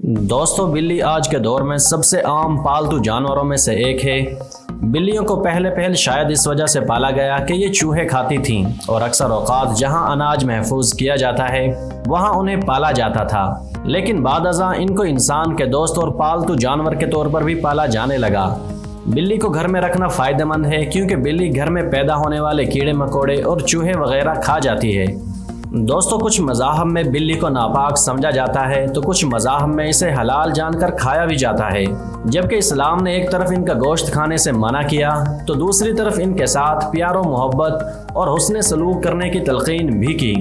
दोस्तों, बिल्ली आज के दौर में सबसे आम पालतू जानवरों में से एक है। बिल्लियों को पहले शायद इस वजह से पाला गया कि ये चूहे खाती थीं और अक्सर औकात जहां अनाज महफूज किया जाता है वहां उन्हें पाला जाता था, लेकिन बादअज़ां इनको इंसान के दोस्त और पालतू जानवर के तौर पर भी पाला जाने लगा। बिल्ली को घर में रखना फ़ायदेमंद है क्योंकि बिल्ली घर में पैदा होने वाले कीड़े मकोड़े और चूहे वगैरह खा जाती है। दोस्तों, कुछ मज़ाहब में बिल्ली को नापाक समझा जाता है तो कुछ मज़ाहब में इसे हलाल जानकर खाया भी जाता है। जबकि इस्लाम ने एक तरफ इनका गोश्त खाने से मना किया तो दूसरी तरफ इनके साथ प्यार और मोहब्बत और हुस्न सलूक करने की तलकीन भी की।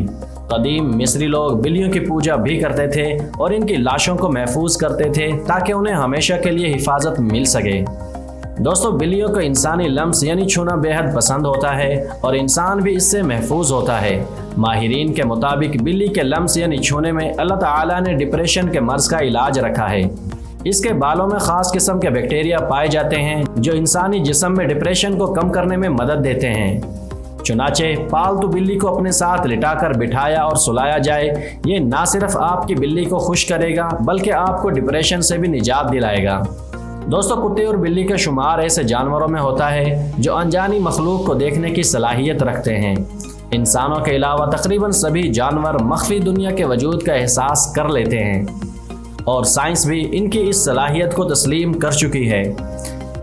कदीम मिस्री लोग बिल्लियों की पूजा भी करते थे और इनकी लाशों को महफूज करते थे ताकि उन्हें हमेशा के लिए हिफाजत मिल सके। दोस्तों, बिल्लियों को इंसानी लम्स यानी छूना बेहद पसंद होता है और इंसान भी इससे महफूज होता है। माहिरीन के मुताबिक बिल्ली के लम्स यानी छूने में अल्लाह ताला ने डिप्रेशन के मर्ज का इलाज रखा है। इसके बालों में ख़ास किस्म के बैक्टीरिया पाए जाते हैं जो इंसानी जिस्म में डिप्रेशन को कम करने में मदद देते हैं। चुनाचे पालतू बिल्ली को अपने साथ लिटाकर बिठाया और सुलाया जाए, ये ना सिर्फ आपकी बिल्ली को खुश करेगा बल्कि आपको डिप्रेशन से भी निजात दिलाएगा। दोस्तों, कुत्ते और बिल्ली का शुमार ऐसे जानवरों में होता है जो अनजानी मखलूक को देखने की सलाहियत रखते हैं। इंसानों के अलावा तकरीबन सभी जानवर मख्फी दुनिया के वजूद का एहसास कर लेते हैं और साइंस भी इनकी इस सलाहियत को तस्लीम कर चुकी है।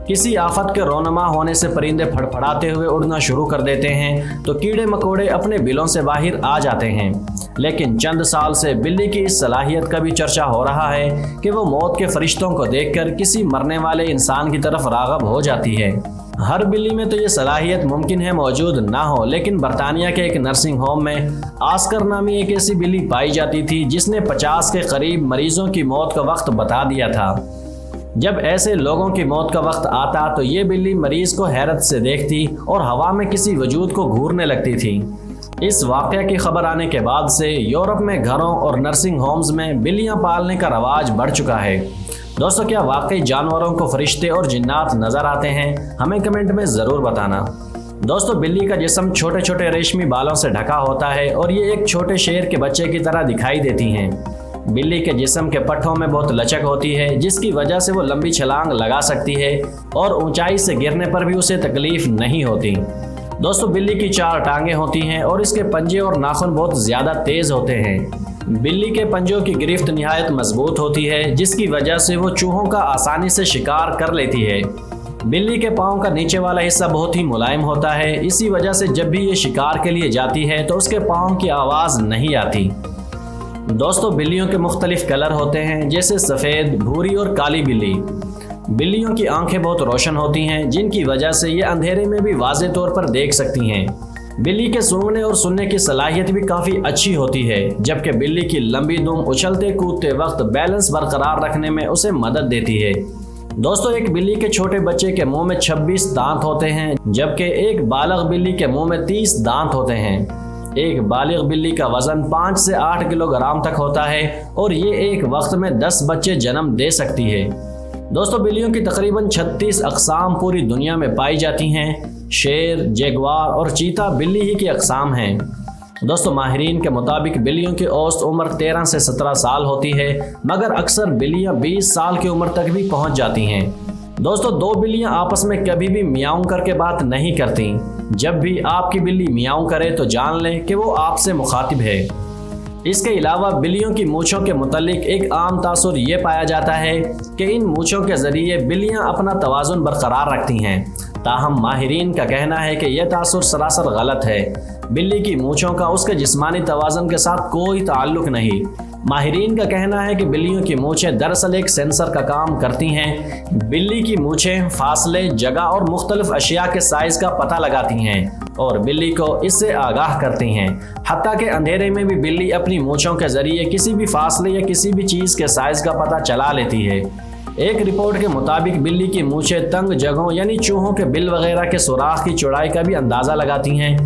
किसी आफत के रोनमा होने से परिंदे फड़फड़ाते हुए उड़ना शुरू कर देते हैं तो कीड़े मकोड़े अपने बिलों से बाहर आ जाते हैं। लेकिन चंद साल से बिल्ली की इस सलाहियत का भी चर्चा हो रहा है कि वो मौत के फरिश्तों को देखकर किसी मरने वाले इंसान की तरफ राग़ब हो जाती है। हर बिल्ली में तो ये सलाहियत मुमकिन है मौजूद ना हो, लेकिन बरतानिया के एक नर्सिंग होम में आस्कर नामी एक ऐसी बिल्ली पाई जाती थी जिसने 50 के करीब मरीजों की मौत का वक्त बता दिया था। जब ऐसे लोगों की मौत का वक्त आता तो ये बिल्ली मरीज को हैरत से देखती और हवा में किसी वजूद को घूरने लगती थी। इस वाक़या की खबर आने के बाद से यूरोप में घरों और नर्सिंग होम्स में बिल्लियां पालने का रवाज बढ़ चुका है। दोस्तों, क्या वाकई जानवरों को फरिश्ते और जिन्नात नज़र आते हैं? हमें कमेंट में ज़रूर बताना। दोस्तों, बिल्ली का जिस्म छोटे छोटे रेशमी बालों से ढका होता है और ये एक छोटे शेर के बच्चे की तरह दिखाई देती हैं। बिल्ली के जिस्म के पट्टों में बहुत लचक होती है जिसकी वजह से वो लंबी छलांग लगा सकती है और ऊंचाई से गिरने पर भी उसे तकलीफ नहीं होती। दोस्तों, बिल्ली की 4 टांगें होती हैं और इसके पंजे और नाखून बहुत ज़्यादा तेज़ होते हैं। बिल्ली के पंजों की गिरफ्त निहायत मजबूत होती है जिसकी वजह से वो चूहों का आसानी से शिकार कर लेती है। बिल्ली के पाँव का नीचे वाला हिस्सा बहुत ही मुलायम होता है, इसी वजह से जब भी ये शिकार के लिए जाती है तो उसके पाँव की आवाज़ नहीं आती। दोस्तों, बिल्लियों के मुख्तलिफ कलर होते हैं जैसे सफ़ेद, भूरी और काली बिल्ली। बिल्लियों की आंखें बहुत रोशन होती हैं जिनकी वजह से ये अंधेरे में भी वाज़े तौर पर देख सकती हैं। बिल्ली के सूंघने और सुनने की सलाहियत भी काफ़ी अच्छी होती है, जबकि बिल्ली की लंबी दुम उछलते कूदते वक्त बैलेंस बरकरार रखने में उसे मदद देती है। दोस्तों, एक बिल्ली के छोटे बच्चे के मुंह में 26 दांत होते हैं जबकि एक बालग बिल्ली के मुंह में 30 दांत होते हैं। एक बालिग बिल्ली का वज़न 5 से 8 किलोग्राम तक होता है और ये एक वक्त में 10 बच्चे जन्म दे सकती है। दोस्तों, बिल्लियों की तकरीबन 36 अक़साम पूरी दुनिया में पाई जाती हैं। शेर, जगुआर और चीता बिल्ली ही की अक़साम हैं। दोस्तों, माहिरीन के मुताबिक बिल्लियों की औसत उम्र 13 से 17 साल होती है, मगर अक्सर बिल्लियां 20 साल की उम्र तक भी पहुंच जाती हैं। दोस्तों, 2 बिल्लियां आपस में कभी भी मियाऊं करके बात नहीं करती। जब भी आपकी बिल्ली मियाऊं करे तो जान लें कि वो आपसे मुखातिब है। इसके अलावा बिल्लियों की मूंछों के मुतालिक एक आम तासुर ये पाया जाता है कि इन मूंछों के ज़रिए बिल्लियां अपना तवाज़ुन बरकरार रखती हैं। ताहम माहिरीन का कहना है कि यह तासुर सरासर गलत है। बिल्ली की मूंछों का उसके जिस्मानी तवाज़ुन के साथ कोई ताल्लुक नहीं। माहिरीन का कहना है कि बिल्लियों की मूंछें दरअसल एक सेंसर का काम करती हैं। बिल्ली की मूंछें फासले, जगह और मुख्तलिफ अशिया के साइज़ का पता लगाती हैं और बिल्ली को इससे आगाह करती हैं। हत्ता के अंधेरे में भी बिल्ली अपनी मूंछों के ज़रिए किसी भी फासले या किसी भी चीज़ के साइज़ का पता चला लेती है। एक रिपोर्ट के मुताबिक बिल्ली की मूंछें तंग जगहों यानी चूहों के बिल वगैरह के सुराख की चौड़ाई का भी अंदाज़ा लगाती हैं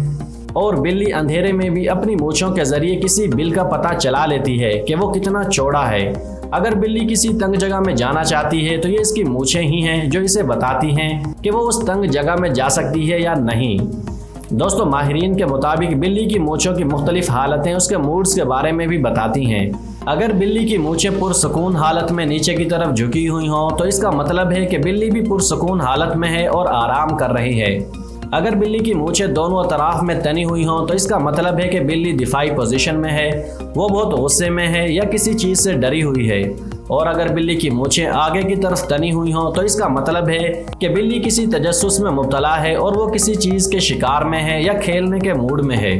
और बिल्ली अंधेरे में भी अपनी मूंछों के ज़रिए किसी बिल का पता चला लेती है कि वो कितना चौड़ा है। अगर बिल्ली किसी तंग जगह में जाना चाहती है तो ये इसकी मूंछें ही हैं जो इसे बताती हैं कि वो उस तंग जगह में जा सकती है या नहीं। दोस्तों, माहिरीन के मुताबिक बिल्ली की मूंछों की मुख्तलिफ हालतें उसके मूड्स के बारे में भी बताती हैं। अगर बिल्ली की मूंछें पुरसुकून हालत में नीचे की तरफ झुकी हुई हों तो इसका मतलब है कि बिल्ली भी पुरसुकून हालत में है और आराम कर रही है। अगर बिल्ली की मूंछें दोनों तरफ में तनी हुई हों तो इसका मतलब है कि बिल्ली दिफाई पोजीशन में है, वो बहुत गुस्से में है या किसी चीज़ से डरी हुई है। और अगर बिल्ली की मूंछें आगे की तरफ तनी हुई हों तो इसका मतलब है कि बिल्ली किसी तजस्सुस में मुब्तला है और वो किसी चीज़ के शिकार में है या खेलने के मूड में है।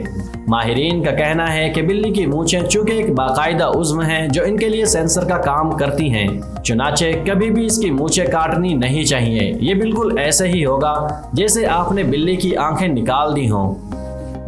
माहिरीन का कहना है कि बिल्ली की मूंछें चूँकि एक बाकायदा उज़्व हैं जो इनके लिए सेंसर का काम करती हैं, चुनाचे कभी भी इसकी मूंछें काटनी नहीं चाहिए। ये बिल्कुल ऐसे ही होगा जैसे आपने बिल्ली की आंखें निकाल दी हों।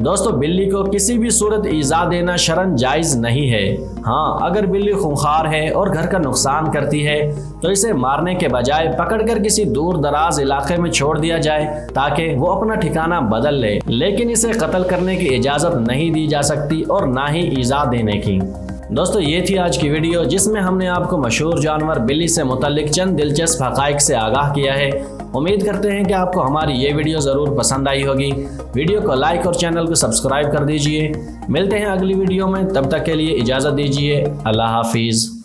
दोस्तों, बिल्ली को किसी भी सूरत ईज़ा देना शरन जायज़ नहीं है। हाँ, अगर बिल्ली खूंखार है और घर का नुकसान करती है तो इसे मारने के बजाय पकड़कर किसी दूर दराज इलाके में छोड़ दिया जाए ताकि वो अपना ठिकाना बदल ले, लेकिन इसे कत्ल करने की इजाज़त नहीं दी जा सकती और ना ही ईज़ा देने की। दोस्तों, ये थी आज की वीडियो जिसमें हमने आपको मशहूर जानवर बिल्ली से मुतल्लिक चंद दिलचस्प हक़ाइक़ से आगाह किया है। उम्मीद करते हैं कि आपको हमारी ये वीडियो ज़रूर पसंद आई होगी। वीडियो को लाइक और चैनल को सब्सक्राइब कर दीजिए। मिलते हैं अगली वीडियो में, तब तक के लिए इजाज़त दीजिए। अल्लाह हाफिज़।